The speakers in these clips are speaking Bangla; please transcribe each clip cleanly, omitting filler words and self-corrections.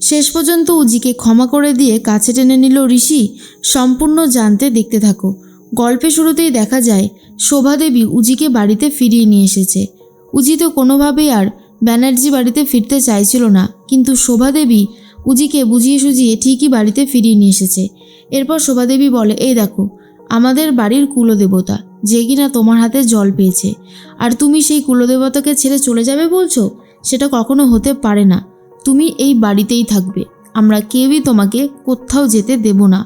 শেষ পর্যন্ত উজিকে ক্ষমা করে দিয়ে কাছে টেনে নিল ঋষি। সম্পূর্ণ জানতে দেখতে থাকো। গল্পের শুরুতেই দেখা যায় শোভাদেবী উজিকে বাড়িতে ফিরিয়ে নিয়ে এসেছে। উজি তো কোনোভাবেই আর ব্যানার্জি বাড়িতে ফিরতে চাইছিল না, কিন্তু শোভাদেবী উজিকে বুঝিয়ে সুঝিয়ে ঠিকই বাড়িতে ফিরিয়ে নিয়ে এসেছে। এরপর শোভাদেবী বলে, এই দেখো আমাদের বাড়ির কুলদেবতা, যে কিনা তোমার হাতে জল পেয়েছে, আর তুমি সেই কুলদেবতাকে ছেড়ে চলে যাবে বলছো? সেটা কখনো হতে পারে না। তুমি এই বাড়িতেই থাকবে, আমরা কেউই তোমাকে কোথাও যেতে দেব না।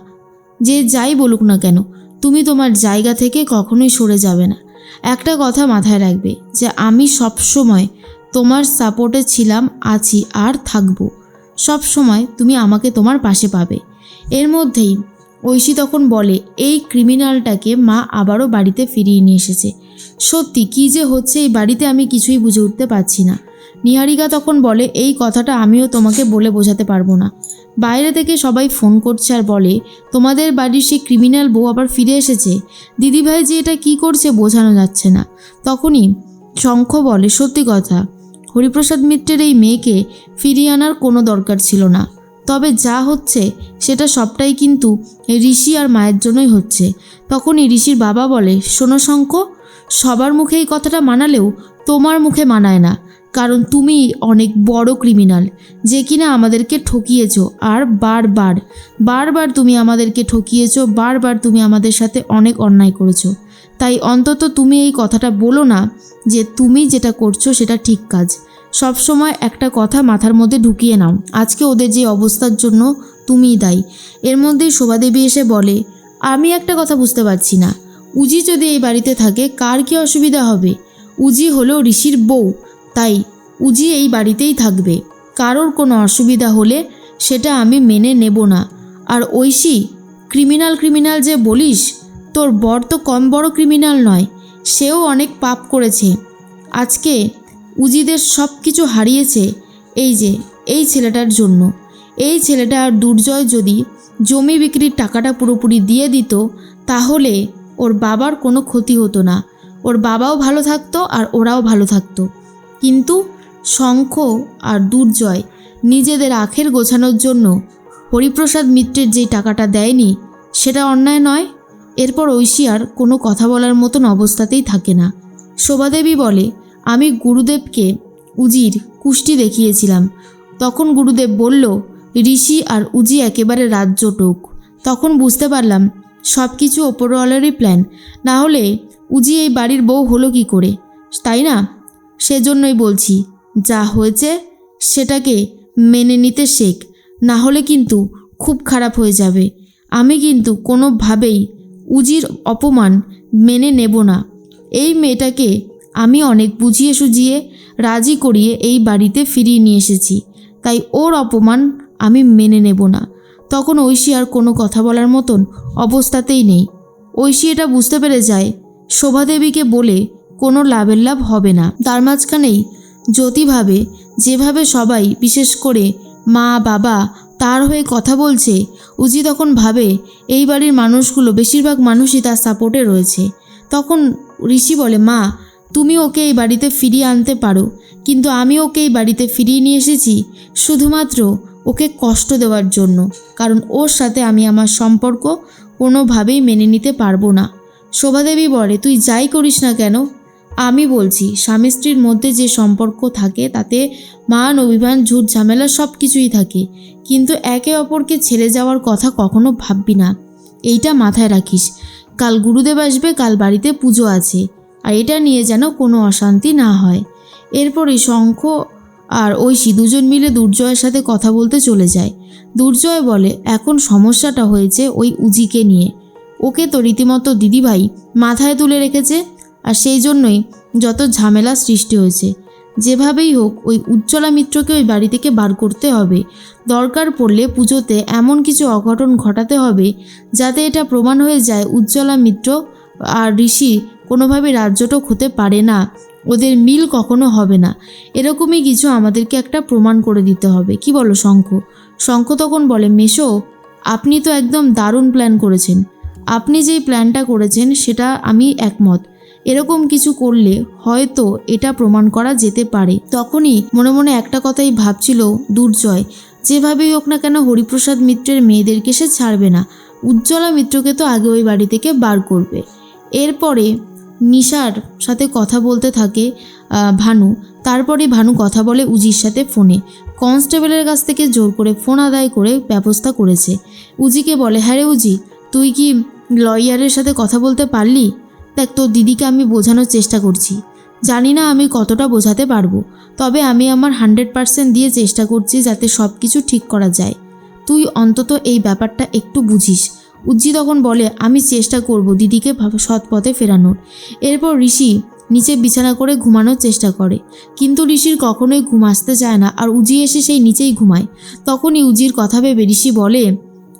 যে যাই বলুক না কেন, তুমি তোমার জায়গা থেকে কখনোই সরে যাবে না। একটা কথা মাথায় রাখবে যে আমি সবসময় তোমার সাপোর্টে ছিলাম, আছি আর থাকবো। সব সময় তুমি আমাকে তোমার পাশে পাবে। এর মধ্যেই ঐশী তখন বলে, এই ক্রিমিনালটাকে মা আবারও বাড়িতে ফিরিয়ে নিয়ে এসেছে। সত্যি কী যে হচ্ছে এই বাড়িতে আমি কিছুই বুঝে উঠতে পারছি না। নিহারিকা তখন বলে, এই কথাটা আমিও তোমাকে বলে বোঝাতে পারবো না। বাইরে থেকে সবাই ফোন করছে আর বলে, তোমাদের বাড়ির সেই ক্রিমিনাল বউ আবার ফিরে এসেছে। দিদিভাই যে এটা কি করছে বোঝানো যাচ্ছে না। তখনই শঙ্খ বলে, সত্যি কথা, হরিপ্রসাদ মিত্রের এই মেয়েকে ফিরিয়ে আনার কোনো দরকার ছিল না। তবে যা হচ্ছে সেটা সবটাই কিন্তু ঋষি আর মায়ের জন্যই হচ্ছে। তখনই ঋষির বাবা বলে, শোনো শঙ্খ, সবার মুখে এই কথাটা মানালেও তোমার মুখে মানায় না, কারণ তুমি অনেক বড় ক্রিমিনাল, যে কিনা আমাদেরকে ঠকিয়েছো। আর বারবার বারবার তুমি আমাদেরকে ঠকিয়েছো, বারবার তুমি আমাদের সাথে অনেক অন্যায় করেছো। তাই অন্তত তুমি এই কথাটা বলো না যে তুমি যেটা করছো সেটা ঠিক কাজ। সব সময় একটা কথা মাথার মধ্যে ঢুকিয়ে নাও, আজকে ওদের যে অবস্থার জন্য তুমিই দায়ী। এর মধ্যেই শোভাদেবী এসে বলে, আমি একটা কথা বুঝতে পারছি না, উজি যদি এই বাড়িতে থাকে কার কি অসুবিধা হবে? উজি হলো ঋষির বউ, তাই উজি এই বাড়িতেই থাকবে। কারোর কোনো অসুবিধা হলে সেটা আমি মেনে নেব না। আর ঐশী, ক্রিমিনাল যে বলিস, তোর বর তো কম বড় ক্রিমিনাল নয়, সেও অনেক পাপ করেছে। আজকে উজিদের সব কিছু হারিয়েছে এই ছেলেটার জন্য। এই ছেলেটা আর দুর্জয় যদি জমি বিক্রির টাকাটা পুরোপুরি দিয়ে দিত, তাহলে ওর বাবার কোনো ক্ষতি হতো না। ওর বাবাও ভালো থাকতো আর ওরাও ভালো থাকতো। কিন্তু শঙ্খ আর দুর্জয় নিজেদের আখের গোছানোর জন্য হরিপ্রসাদ মিত্রের যেই টাকাটা দেয়নি, সেটা অন্যায় নয়? এরপর ঐশী আর কোনো কথা বলার মতন অবস্থাতেই থাকে না। শোভাদেবী বলে, আমি গুরুদেবকে উজির কুষ্টি দেখিয়েছিলাম। তখন গুরুদেব বলল, ঋষি আর উজি একেবারে রাজ্যটোক। তখন বুঝতে পারলাম সব কিছু ওপরওয়ালারই প্ল্যান, না হলে উজি এই বাড়ির বউ হলো কি করে, তাই না? সেজন্যই বলছি, যা হয়েছে সেটাকে মেনে নিতে শেখ, না হলে কিন্তু খুব খারাপ হয়ে যাবে। আমি কিন্তু কোনোভাবেই উজির অপমান মেনে নেব না। এই মেয়েটাকে আমি অনেক বুঝিয়ে সুঝিয়ে রাজি করিয়ে এই বাড়িতে ফিরিয়ে নিয়ে এসেছি, তাই ওর অপমান আমি মেনে নেব না। তখন ঐশী আর কোনো কথা বলার মতন অবস্থাতেই নেই। ঐশী এটা বুঝতে পেরে যায় শোভাদেবীকে বলে কোনো লাভের লাভ হবে না। তার মাঝখানেই জ্যোতি ভাবে, যেভাবে সবাই বিশেষ করে মা বাবা তার হয়ে কথা বলছে, উজি তখন ভাবে এই বাড়ির মানুষগুলো বেশিরভাগ মানুষই তার সাপোর্টে রয়েছে। তখন ঋষি বলে, মা তুমি ওকে এই বাড়িতে ফিরিয়ে আনতে পারো, কিন্তু আমি ওকে এই বাড়িতে ফিরিয়ে নিয়ে এসেছি শুধুমাত্র ওকে কষ্ট দেওয়ার জন্য, কারণ ওর সাথে আমি আমার সম্পর্ক কোনোভাবেই মেনে নিতে পারবো না। শোভাদেবী বলে, তুই যাই করিস না কেন, আমি বলছি স্বামী স্ত্রীর মধ্যে যে সম্পর্ক থাকে তাতে মান অভিমান ঝুট ঝামেলা সব কিছুই থাকে, কিন্তু একে অপরকে ছেড়ে যাওয়ার কথা কখনো ভাববি না। এইটা মাথায় রাখিস। কাল গুরুদেব আসবে, কাল বাড়িতে পুজো আছে, আর এটা নিয়ে যেন কোনো অশান্তি না হয়। এরপরই শঙ্খ আর ঐশী দুজন মিলে দুর্জয়ের সাথে কথা বলতে চলে যায়। দুর্জয় বলে, এখন সমস্যাটা হয়েছে ওই উজিকে নিয়ে। ওকে তো রীতিমতো দিদিভাই মাথায় তুলে রেখেছে, আর সেই জন্যই যত ঝামেলা সৃষ্টি হয়েছে। যেভাবেই হোক ওই উজ্জ্বলা মিত্রকে ওই বাড়ি থেকে বার করতে হবে। দরকার পড়লে পুজোতে এমন কিছু অঘটন ঘটাতে হবে যাতে এটা প্রমাণ হয়ে যায় উজ্জ্বলা মিত্র আর ঋষি কোনোভাবে রাজ্যটক হতে পারে না, ওদের মিল কখনো হবে না। এরকমই কিছু আমাদেরকে একটা প্রমাণ করে দিতে হবে। কি বলো শঙ্খ? শঙ্খ তখন বলে, মেশো আপনি তো একদম দারুণ প্ল্যান করেছেন। আপনি যেই প্ল্যানটা করেছেন সেটা আমি একমত। এরকম কিছু করলে হয়তো এটা প্রমাণ করা যেতে পারে। তখনই মনে মনে একটা কথাই ভাবছিল দুর্জয়, যেভাবেই হোক না কেন হরিপ্রসাদ মিত্রের মেয়েদেরকে সে ছাড়বে না। উজ্জ্বলা মিত্রকে তো আগে ওই বাড়ি থেকে বার করবে। এরপরে নিশার সাথে কথা বলতে থাকে ভানু। তারপরে ভানু কথা বলে উজির সাথে ফোনে। কনস্টেবলের কাছ থেকে জোর করে ফোন আদায় করে ব্যবস্থা করেছে। উজিকে বলে, হ্যাঁ রে উজি, তুই কি লয়ারের সাথে কথা বলতে পারলি? দেখ, তোর দিদিকে আমি বোঝানোর চেষ্টা করছি। জানি না আমি কতটা বোঝাতে পারবো, তবে আমি আমার 100% দিয়ে চেষ্টা করছি যাতে সব কিছু ঠিক করা যায়। তুই অন্তত এই ব্যাপারটা একটু বুঝিস। উজ্জি তখন বলে, আমি চেষ্টা করব দিদিকে সৎ পথে ফেরানোর। এরপর ঋষি নিচে বিছানা করে ঘুমানোর চেষ্টা করে, কিন্তু ঋষির কখনোই ঘুম আসতে চায় না, আর উজি এসে সেই নিচেই ঘুমায়। তখনই উজির কথা ভেবে ঋষি বলে,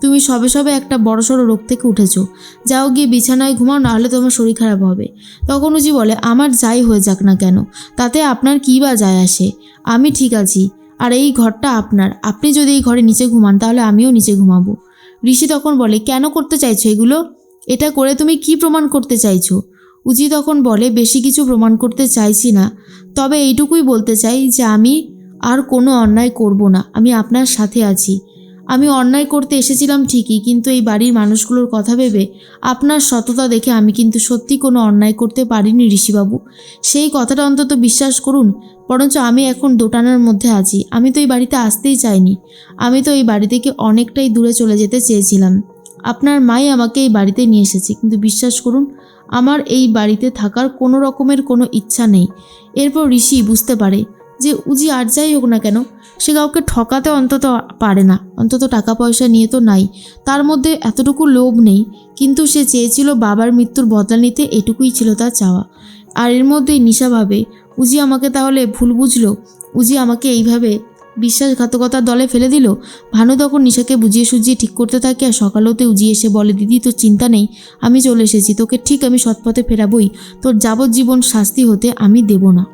তুমি সবে সবে একটা বড়সড় রোগ থেকে উঠেছো, যাও গিয়ে বিছানায় ঘুমাও, নাহলে তোমার শরীর খারাপ হবে। তখন উজি বলে, আমার যাই হয়ে যাক না কেন, তাতে আপনার কী বা যায় আসে, আমি ঠিক আছি, আর এই ঘরটা আপনার। আপনি যদি এই ঘরে নিচে ঘুমান তাহলে আমিও নিচে ঘুমাবো। ঋষি তখন বলে, কেন করতে চাইছো এগুলো? এটা করে তুমি কি প্রমাণ করতে চাইছো? উজি তখন বলে, বেশি কিছু প্রমাণ করতে চাইছি না, তবে এইটুকুই বলতে চাই যে আমি আর কোনো অন্যায় করব না। আমি আপনার সাথে আছি। আমি অন্যায় করতে এসেছিলাম ঠিকই, কিন্তু এই বাড়ির মানুষগুলোর কথা ভেবে, আপনার সততা দেখে আমি কিন্তু সত্যি কোনো অন্যায় করতে পারিনি ঋষিবাবু। সেই কথাটা অন্তত বিশ্বাস করুন। বরঞ্চ আমি এখন দোটানার মধ্যে আছি। আমি তো এই বাড়িতে আসতেই চাইনি। আমি তো এই বাড়ি থেকে অনেকটাই দূরে চলে যেতে চেয়েছিলাম। আপনার মাই আমাকে এই বাড়িতে নিয়ে এসেছে, কিন্তু বিশ্বাস করুন, আমার এই বাড়িতে থাকার কোনো রকমের কোনো ইচ্ছা নেই। এরপর ঋষি বুঝতে পারে যে উজি আর যাই হোক না কেন, সে কাউকে ঠকাতে অন্তত পারে না, অন্তত টাকা পয়সা নিয়ে তো নাই, তার মধ্যে এতটুকু লোভ নেই। কিন্তু সে চেয়েছিল বাবার মৃত্যুর বদলা নিতে, এটুকুই ছিল তার চাওয়া। আর এর মধ্যেই নিশা ভাবে, উজি আমাকে তাহলে ভুল বুঝলো, উজি আমাকে এইভাবে বিশ্বাসঘাতকতার দলে ফেলে দিল। ভানু তখন নিশাকে বুঝিয়ে সুঝিয়ে ঠিক করতে থাকে, আর সকালেতে উজি এসে বলে, দিদি তোর চিন্তা নেই, আমি চলে এসেছি, তোকে ঠিক আমি সৎপথে ফেরাবই, তোর যাবজ্জীবন শাস্তি হতে আমি দেব না।